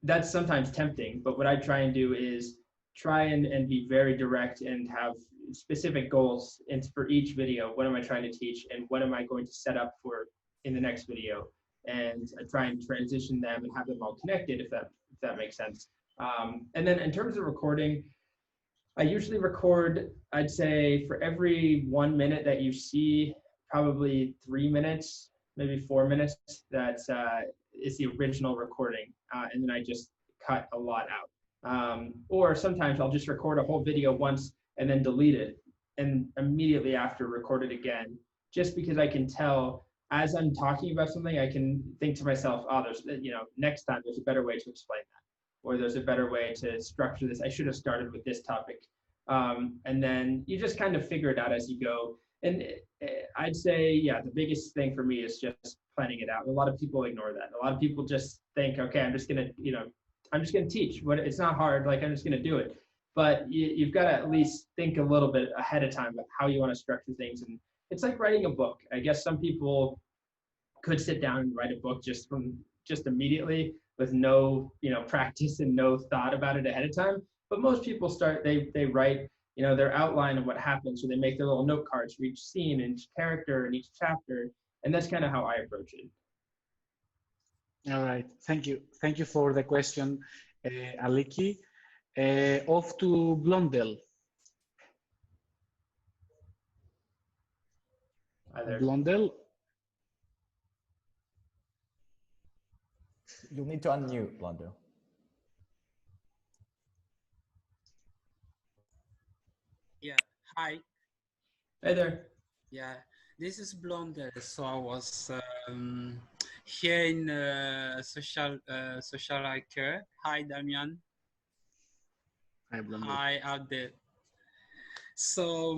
That's sometimes tempting, but what I try and do is try and be very direct and have specific goals for each video. What am I trying to teach, and what am I going to set up for in the next video? And I try and transition them and have them all connected, if that makes sense. And then in terms of recording, I usually record, I'd say for every 1 minute that you see, probably 3 minutes, maybe 4 minutes, that is the original recording. And then I just cut a lot out. Or sometimes I'll just record a whole video once and then delete it, and immediately after record it again, just because I can tell as I'm talking about something, I can think to myself, oh, next time there's a better way to explain that, or there's a better way to structure this. I should have started with this topic. And then you just kind of figure it out as you go. And I'd say, yeah, the biggest thing for me is just planning it out. A lot of people ignore that. A lot of people just think, okay, I'm just gonna teach. It's not hard. Like, I'm just gonna do it. But you've got to at least think a little bit ahead of time about how you want to structure things. And it's like writing a book. I guess some people could sit down and write a book just immediately with no practice and no thought about it ahead of time. But most people they write their outline of what happens, so they make their little note cards for each scene and each character and each chapter, and that's kind of how I approach it. All right, thank you for the question, Aliki. Off to Blondel. Hi there. Blondel. You'll need to unmute, Blondel. Yeah, hi. Hey there. Yeah, this is Blonde. So I was here in social care. Hi, Damian. Hi, Blondel. Hi, out there. So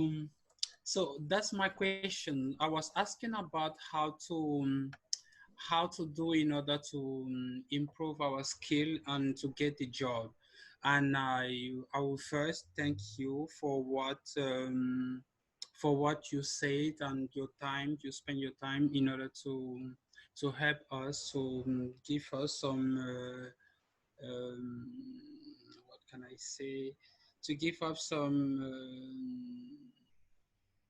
that's my question. I was asking about how to do in order to improve our skill and to get a job. And I will first thank you for what you said and your time. You spend your time in order to help us, to give us some what can I say? To give us some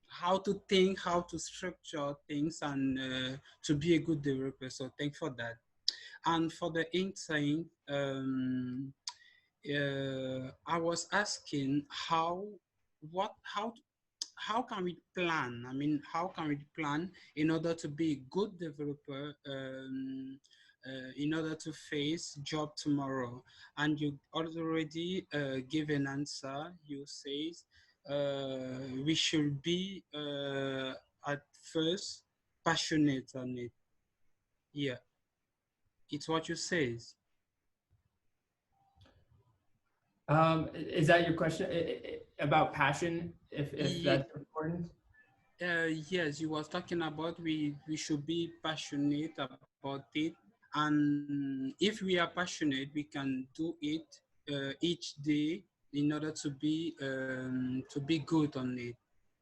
how to think, how to structure things, and to be a good developer. So thanks for that. And for the intern, I was asking how what how can we plan? I mean, how can we plan in order to be a good developer, in order to face job tomorrow? And you already give an answer. You say we should be at first passionate on it. Yeah, it's what you say. Is that your question about passion? If that's important? Yes, you was talking about we should be passionate about it, and if we are passionate, we can do it each day in order to be good on it.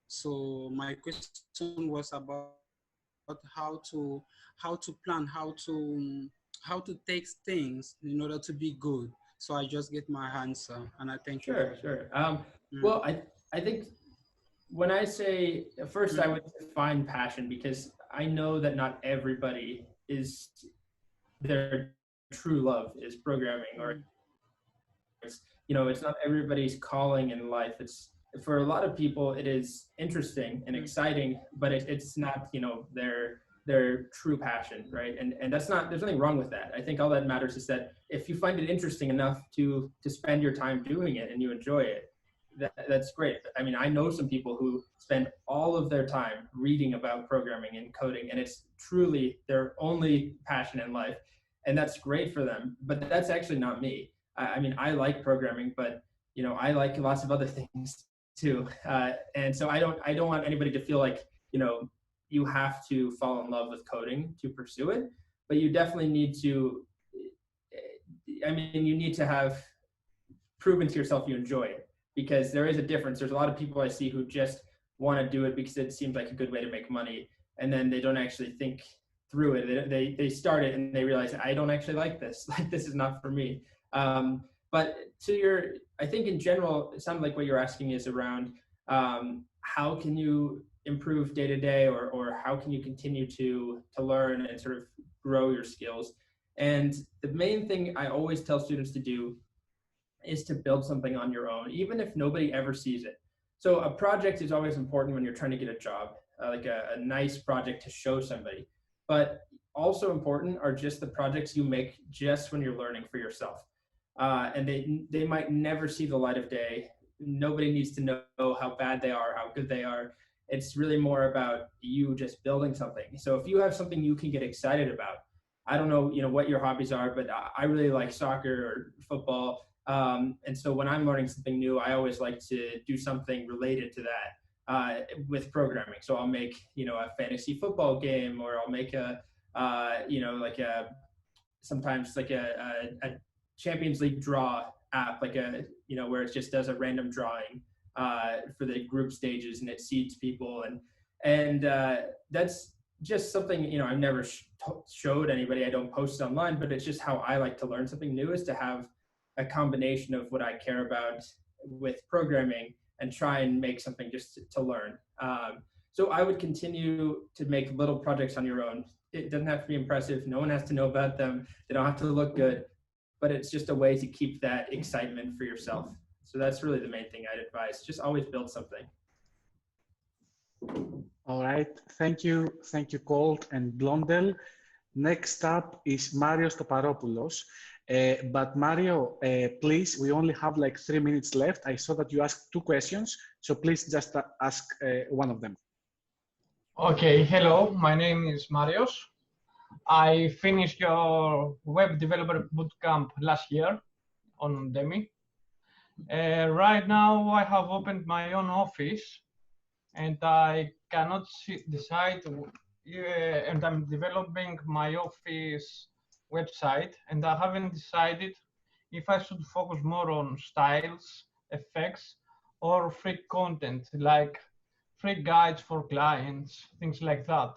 So my question was about how to plan, how to take things in order to be good. So I just get my answer, and I thank you. Sure. Well, I think when I say first, I would define passion, because I know that not everybody is their true love is programming, or it's, it's not everybody's calling in life. It's, for a lot of people, it is interesting and exciting, but it's not, their true passion, right? And that's not, there's nothing wrong with that. I think all that matters is that if you find it interesting enough to spend your time doing it and you enjoy it, that's great. I mean, I know some people who spend all of their time reading about programming and coding, and it's truly their only passion in life, and that's great for them. But that's actually not me. I mean, I like programming, but I like lots of other things too. And so I don't want anybody to feel like you have to fall in love with coding to pursue it, but you definitely need to. I mean, you need to have proven to yourself you enjoy it, because there is a difference. There's a lot of people I see who just want to do it because it seems like a good way to make money, and then they don't actually think through it. They start it and they realize, I don't actually like this. Like, this is not for me. But I think in general, it sounded like what you're asking is around how can you improve day to day, or how can you continue to learn and sort of grow your skills. And the main thing I always tell students to do is to build something on your own, even if nobody ever sees it. So a project is always important when you're trying to get a job, like a nice project to show somebody. But also important are just the projects you make just when you're learning for yourself. And they might never see the light of day. Nobody needs to know how bad they are, how good they are. It's really more about you just building something. So if you have something you can get excited about, I don't know, what your hobbies are, but I really like soccer or football. And so when I'm learning something new, I always like to do something related to that with programming. So I'll make, a fantasy football game, or I'll make sometimes like a Champions League draw app, like where it just does a random drawing for the group stages, and it seeds people. And that's just something, I've never showed anybody. I don't post it online, but it's just how I like to learn something new, is to have a combination of what I care about with programming and try and make something just to learn. So I would continue to make little projects on your own. It doesn't have to be impressive. No one has to know about them. They don't have to look good, but it's just a way to keep that excitement for yourself. So that's really the main thing I'd advise. Just always build something. All right. Thank you, Colt and Blondel. Next up is Mario Stoparopoulos. But Mario, please, we only have like 3 minutes left. I saw that you asked 2 questions, so please just ask one of them. Okay, hello, my name is Marios. I finished your web developer bootcamp last year on Udemy. Right now, I have opened my own office, and I cannot decide, and I'm developing my office website, and I haven't decided if I should focus more on styles, effects, or free content, like free guides for clients, things like that.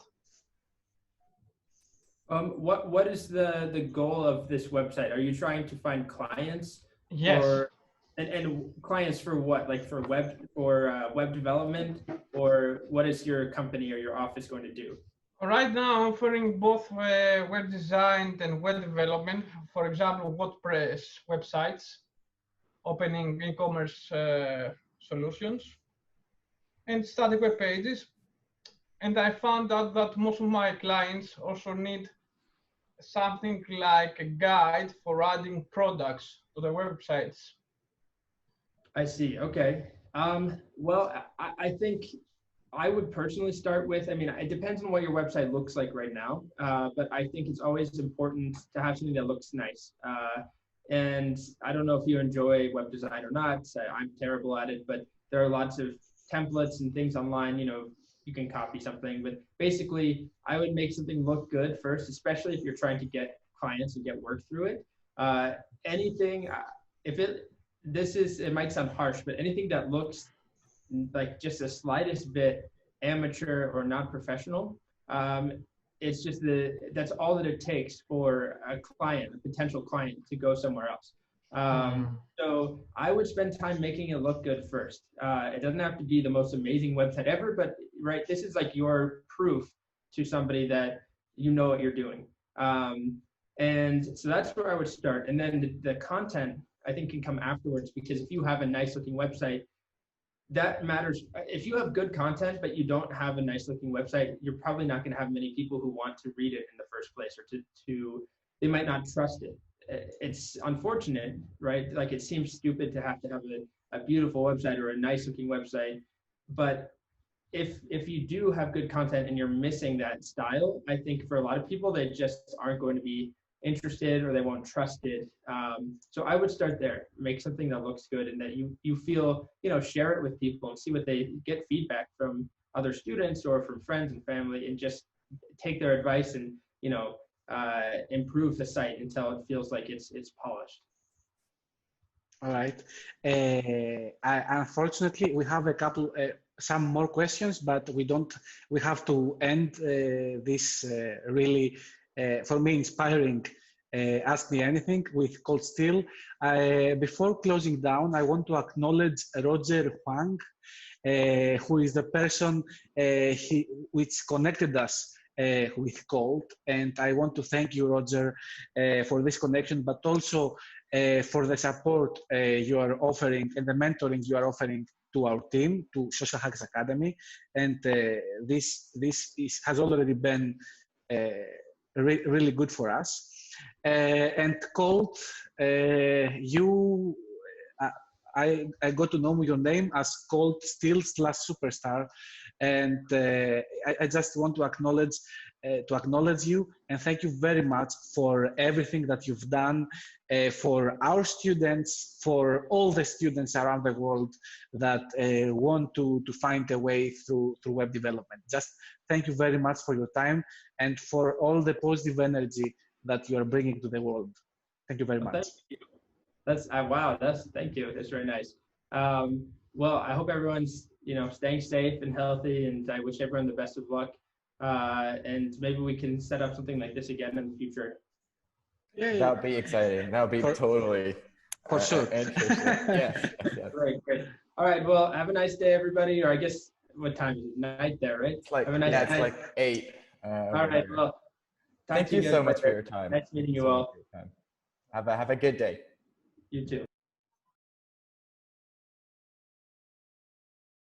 What is the goal of this website? Are you trying to find clients? Yes. And clients for what? Like for web development, or what is your company or your office going to do? Right now, I'm offering both web design and web development. For example, WordPress websites, opening e-commerce solutions, and static web pages. And I found out that most of my clients also need something like a guide for adding products to their websites. I see. Okay. Well, I think I would personally start with, I mean, it depends on what your website looks like right now, but I think it's always important to have something that looks nice. And I don't know if you enjoy web design or not. So I'm terrible at it, but there are lots of templates and things online, you know, you can copy something, but basically I would make something look good first, especially if you're trying to get clients and get work through it. Anything, if it might sound harsh, but anything that looks like just the slightest bit amateur or not professional, it's just that's all that it takes for a potential client to go somewhere else. So I would spend time making it look good first. It doesn't have to be the most amazing website ever, but right, this is like your proof to somebody that you know what you're doing. And so that's where I would start. And then the content, I think, can come afterwards, because if you have a nice looking website, that matters. If you have good content, but you don't have a nice looking website, you're probably not going to have many people who want to read it in the first place, or they might not trust it. It's unfortunate, right? Like, it seems stupid to have a beautiful website or a nice looking website, but if you do have good content and you're missing that style, I think for a lot of people, they just aren't going to be interested, or they won't trust it. So I would start there, make something that looks good and that you feel, you know, share it with people and see what they get, feedback from other students or from friends and family, and just take their advice and, you know, improve the site until it feels like it's polished. All right. Unfortunately, we have some more questions, but we have to end this really, for me, inspiring Ask Me Anything with Colt Steele. Before closing down, I want to acknowledge Roger Huang, who is the person which connected us with Colt. And I want to thank you, Roger, for this connection, but also for the support you are offering and the mentoring you are offering to our team, to Social Hacks Academy. And this has already been really good for us. And Colt, I got to know your name as Colt Steele /Superstar, and I just want to acknowledge you and thank you very much for everything that you've done for our students, for all the students around the world that want to find a way through web development. Just thank you very much for your time and for all the positive energy that you are bringing to the world. Thank you very much. Thank you. Wow. Thank you. That's very nice. Well, I hope everyone's, you know, staying safe and healthy, and I wish everyone the best of luck. And maybe we can set up something like this again in the future. Yeah. That would be exciting. That would be totally for sure. Interesting. Yes. Great. All right. Well, have a nice day, everybody. Or I guess, what time is it? Night there, right? It's like, have a nice it's like 8. All right. Well, thank you so much for your time. Nice meeting you all. Have a good day. You too.